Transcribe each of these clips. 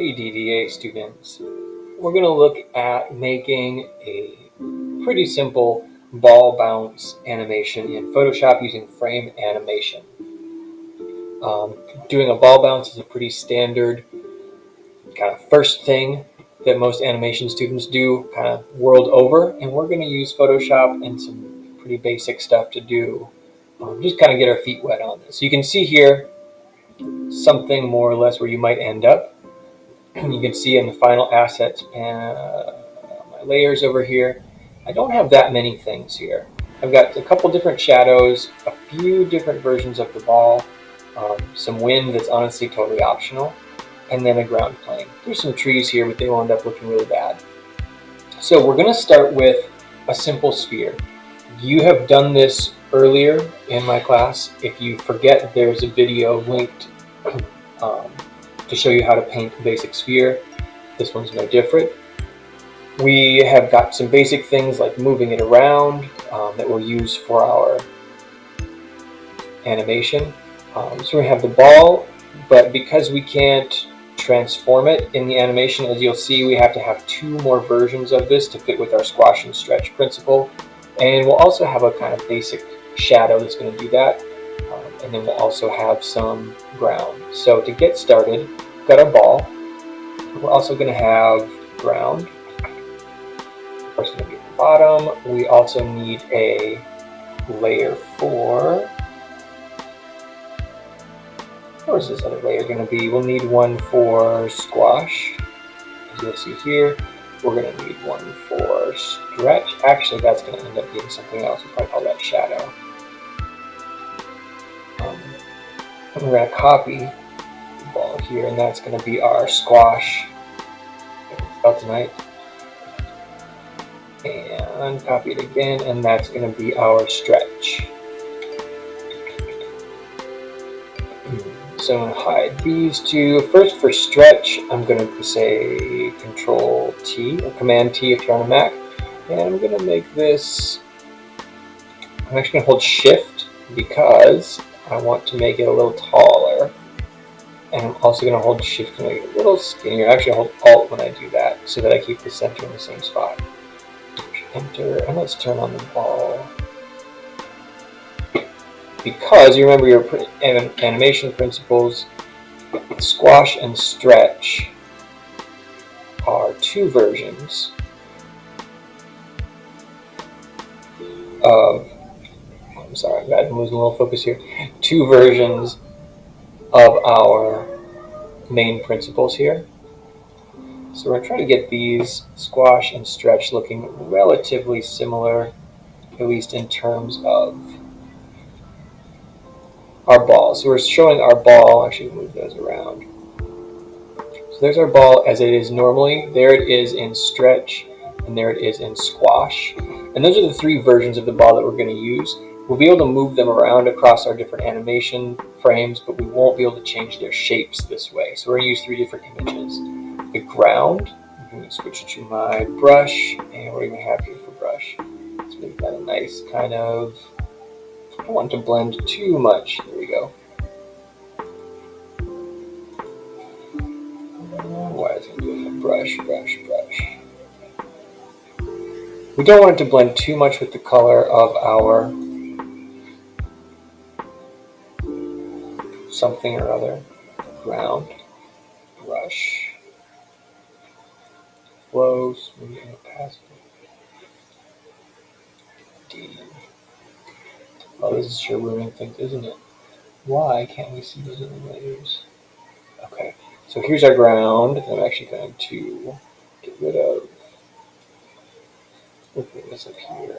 Hey DDA students, we're going to look at making a pretty simple ball bounce animation in Photoshop using frame animation. Doing a ball bounce is a pretty standard kind of first thing that most animation students do kind of world over, and we're going to use Photoshop and some pretty basic stuff to do, just kind of get our feet wet on this. So you can see here something more or less where you might end up. You can see in the final assets my layers over here. I don't have that many things here. I've got a couple different shadows, a few different versions of the ball, some wind that's honestly totally optional, and then a ground plane. There's some trees here, but they will end up looking really bad. So we're going to start with a simple sphere. You have done this earlier in my class. If you forget, there's a video linked to show you how to paint a basic sphere. This one's no different. We have got some basic things like moving it around that we'll use for our animation. So we have the ball, but because we can't transform it in the animation, as you'll see, we have to have two more versions of this to fit with our squash and stretch principle. And we'll also have a kind of basic shadow that's going to do that. And then we'll also have some ground. So to get started, we've got our ball. We're also going to have ground. Of course, going to be at the bottom. We also need a layer for. Where's this other layer going to be? We'll need one for squash. As you'll see here, we're going to need one for stretch. Actually, that's going to end up being something else. We'll probably call that shadow. We're going to copy the ball here, and that's going to be our squash tonight. And copy it again, and that's going to be our stretch. So I'm going to hide these two. First, for stretch, I'm going to say Control T or Command T if you're on a Mac, and I'm going to make this. I'm actually going to hold Shift because I want to make it a little taller, and I'm also going to hold Shift to make it a little skinnier. Actually, I hold Alt when I do that so that I keep the center in the same spot. Enter, and let's turn on the ball. Because you remember your animation principles, squash and stretch are two versions of, I'm sorry, I'm losing a little focus here, two versions of our main principles here. So we're trying to get these squash and stretch looking relatively similar, at least in terms of our ball. So we're showing our ball, actually move those around. So there's our ball as it is normally. There it is in stretch, and there it is in squash. And those are the three versions of the ball that we're going to use. We'll be able to move them around across our different animation frames, but we won't be able to change their shapes this way. So we're going to use three different images. The ground, I'm going to switch to my brush, and what do we have here for brush? Let's make that a nice kind of, I don't want to blend too much. There we go. Why is it doing a brush? We don't want it to blend too much with the color of our something or other. Ground, brush, flow, smooth, and opacity. D. Oh, this is sure ruining things, isn't it? Why can't we see those other layers? Okay, so here's our ground. I'm actually going to get rid of this up here.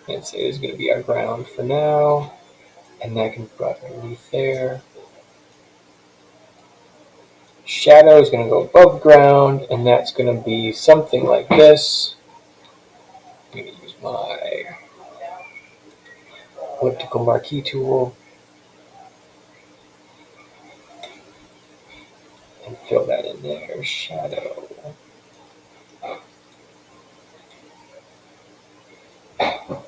And say this is going to be our ground for now. And that can be brought underneath there. Shadow is going to go above ground, and that's going to be something like this. I'm going to use my elliptical marquee tool and fill that in there. Shadow. I'm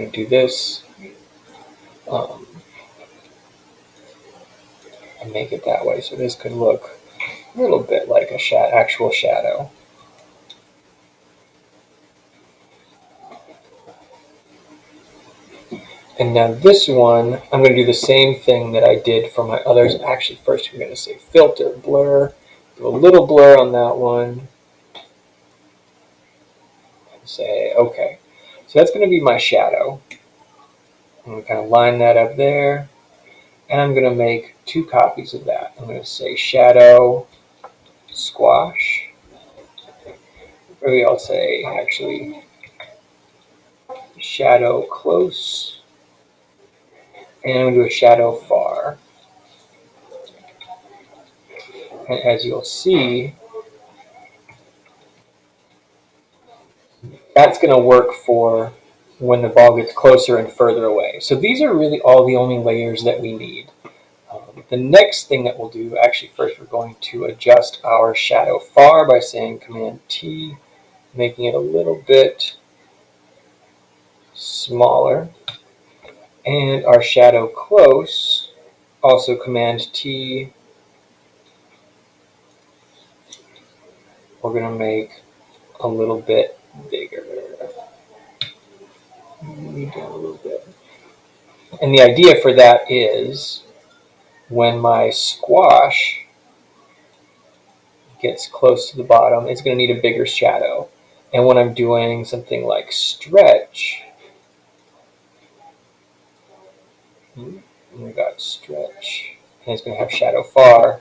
going to do this. make it that way. So this could look a little bit like a actual shadow. And now this one, I'm going to do the same thing that I did for my others. Actually, first I'm going to say filter, blur, do a little blur on that one. And say, okay. So that's going to be my shadow. I'm going to kind of line that up there. And I'm going to make 2 copies of that. I'm going to say shadow, squash. Maybe I'll say, actually, shadow close. And I'm going to do a shadow far. And as you'll see, that's going to work for when the ball gets closer and further away. So these are really all the only layers that we need. The next thing that we'll do, actually first we're going to adjust our shadow far by saying Command T, making it a little bit smaller. And our shadow close, also Command T, we're going to make a little bit bigger. Down a little bit. And the idea for that is when my squash gets close to the bottom, it's going to need a bigger shadow. And when I'm doing something like stretch, we got stretch, and it's going to have shadow far,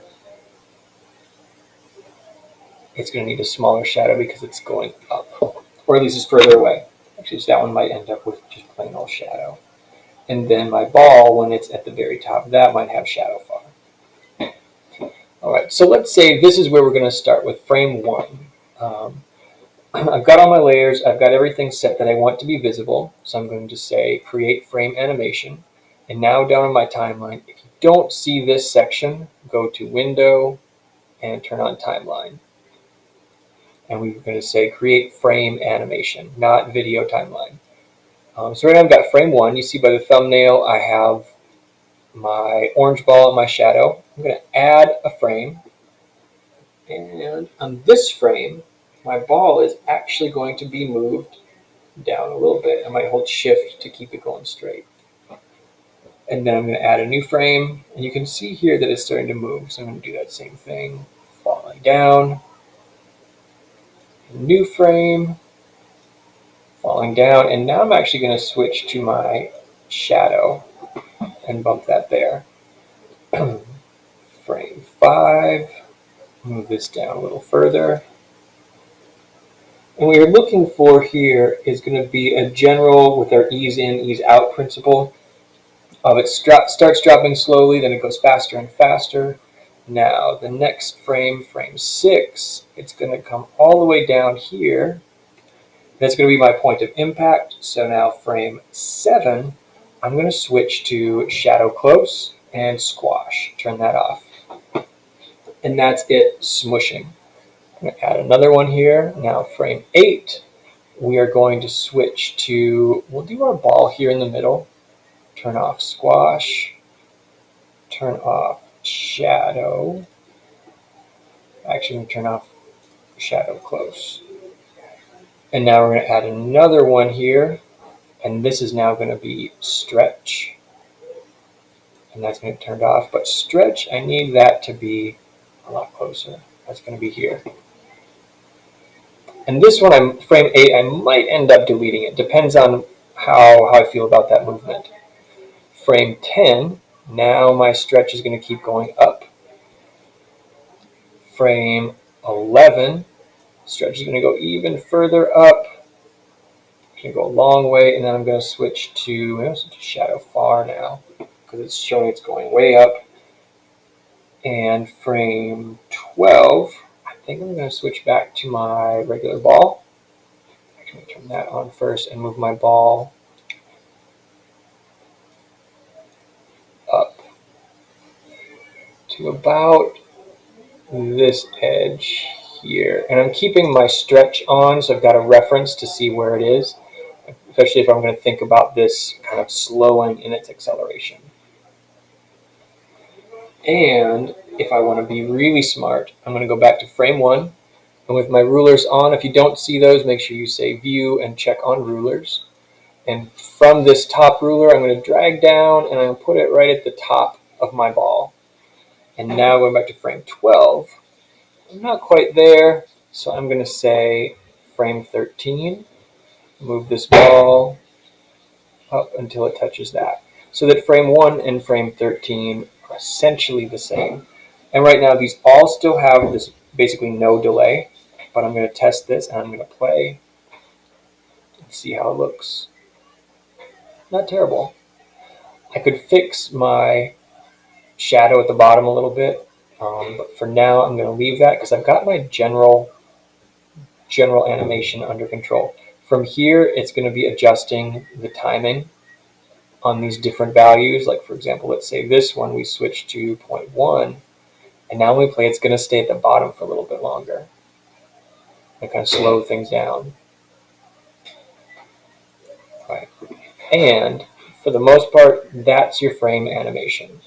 it's going to need a smaller shadow because it's going up, or at least it's further away. Actually, that one might end up with just plain old shadow. And then my ball, when it's at the very top, that might have shadow far. All right, so let's say this is where we're going to start with frame 1. I've got all my layers, I've got everything set that I want to be visible, so I'm going to say create frame animation. And now down in my timeline, if you don't see this section, go to Window and turn on Timeline. And we're going to say create frame animation, not video timeline. So right now I've got frame 1. You see by the thumbnail I have my orange ball and my shadow. I'm going to add a frame. And on this frame, my ball is actually going to be moved down a little bit. I might hold shift to keep it going straight. And then I'm going to add a new frame, and you can see here that it's starting to move. So I'm going to do that same thing, falling down, new frame, falling down, and now I'm actually going to switch to my shadow and bump that there. Frame 5, move this down a little further. And what you're looking for here is going to be a general, with our ease in, ease out principle. It starts dropping slowly, then it goes faster and faster. Now the next frame, frame 6, it's going to come all the way down here. That's going to be my point of impact. So now frame 7, I'm going to switch to shadow close and squash. Turn that off. And that's it, smushing. I'm going to add another one here. Now frame 8, we are going to switch to, we'll do our ball here in the middle. Turn off squash, turn off shadow. Actually, I'm going to turn off shadow close. And now we're going to add another one here. And this is now going to be stretch. And that's going to be turned off. But stretch, I need that to be a lot closer. That's going to be here. And this one, frame 8, I might end up deleting it. Depends on how I feel about that movement. Frame 10, now my stretch is going to keep going up. Frame 11, stretch is going to go even further up. It's going to go a long way, and then I'm going to switch to shadow far now because it's showing it's going way up. And frame 12, I think I'm going to switch back to my regular ball. I'm going to turn that on first and move my ball up to about this edge here. And I'm keeping my stretch on, so I've got a reference to see where it is, especially if I'm going to think about this kind of slowing in its acceleration. And if I want to be really smart, I'm going to go back to frame 1. And with my rulers on, if you don't see those, make sure you say view and check on rulers. And from this top ruler, I'm going to drag down and I'm going to put it right at the top of my ball. And now going back to frame 12, I'm not quite there, so I'm going to say frame 13. Move this ball up until it touches that. So that frame 1 and frame 13 are essentially the same. And right now these all still have this basically no delay, but I'm going to test this and I'm going to play and see how it looks. Not terrible. I could fix my shadow at the bottom a little bit, but for now I'm going to leave that because I've got my general animation under control. From here, it's going to be adjusting the timing on these different values. Like for example, let's say this one we switch to 0.1, and now when we play, it's going to stay at the bottom for a little bit longer. And kind of slow things down. All right. And for the most part, that's your frame animation.